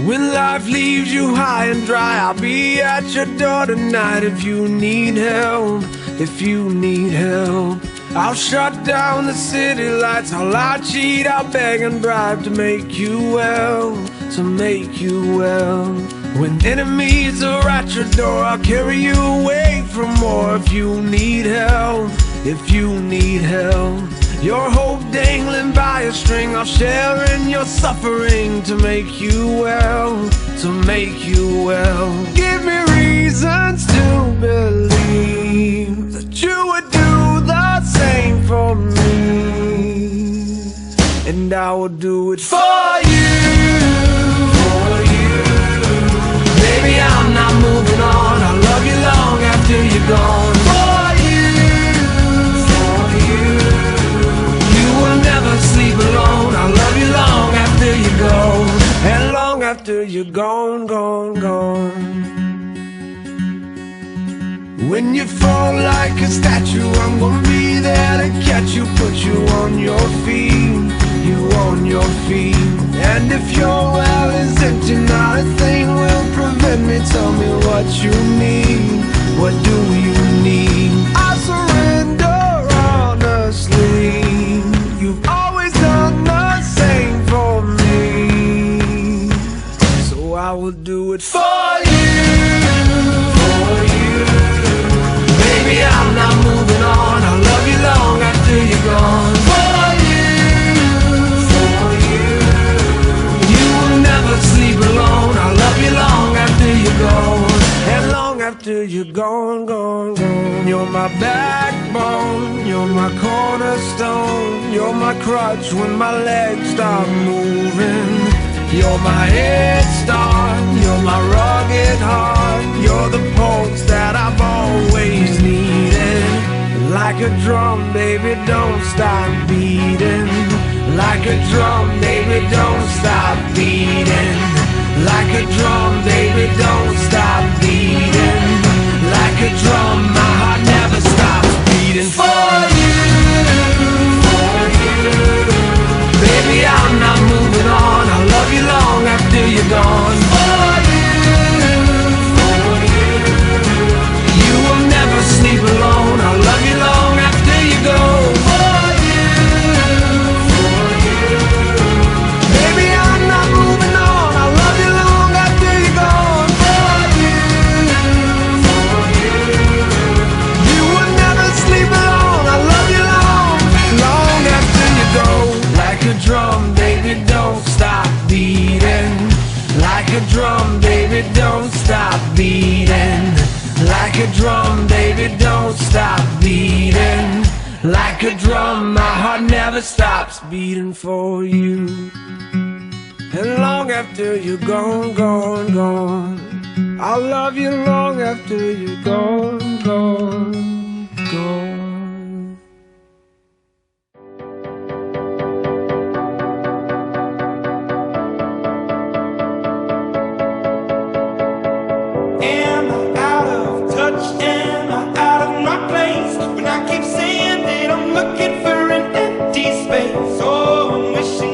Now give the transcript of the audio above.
When life leaves you high and dry, I'll be at your door tonight. If you need help, if you need help, I'll shut down the city lights. I'll lie, cheat, I'll beg and bribe to make you well, to make you well. When enemies are at your door, I'll carry you away from more. If you need help, if you need help, your hope dangling by a string, I'll share in your suffering to make you well, to make you well. Give me reasons to believe that you would do the same for me, and I will do it for you, for you. Baby, I'm not moving on. I'll love you long after you're gone. Sleep alone, I'll love you long after you go, and long after you're gone, gone, gone. When you fall like a statue, I'm gonna be there to catch you, put you on your feet, you on your feet. And if your well is empty, not a thing will prevent me. Tell me what you need, what do you need? I surrender honestly. You've always done the same for me, so I will do it for you, for you. Baby, I'm not moving on. I'll love you long after you're gone. For you, for you. You will never sleep alone. I'll love you long after you're gone, and long after you're gone, gone, gone. You're my backbone, you're my cornerstone, you're my crutch when my legs stop moving. You're my head start, you're my rugged heart, you're the pulse that I've always needed. Like a drum, baby, don't stop beating. Like a drum, baby, don't stop beating. Like a drum, baby, don't stop beating. Like a drum, my heart never stops beating. For you, for you. Baby, I'm not moving on. I'll love you long after you're gone. For you, for you. You will never sleep alone. I'll love you long after you go. For you, for you. Baby, I'm not moving on. I'll love you long after you're gone. For you, for you. You will never sleep alone. I'll love you long, long after you go. Like a drum, baby, don't stop beating. Like a drum, baby, don't stop beating. Like a drum, baby, don't stop beating. Like a drum, my heart never stops beating for you. And long after you're gone, gone, gone, I'll love you long after you're gone, gone, gone. Am I out of touch? Am I out of my place? When I keep saying that I'm looking for an empty space. Oh, I'm wishing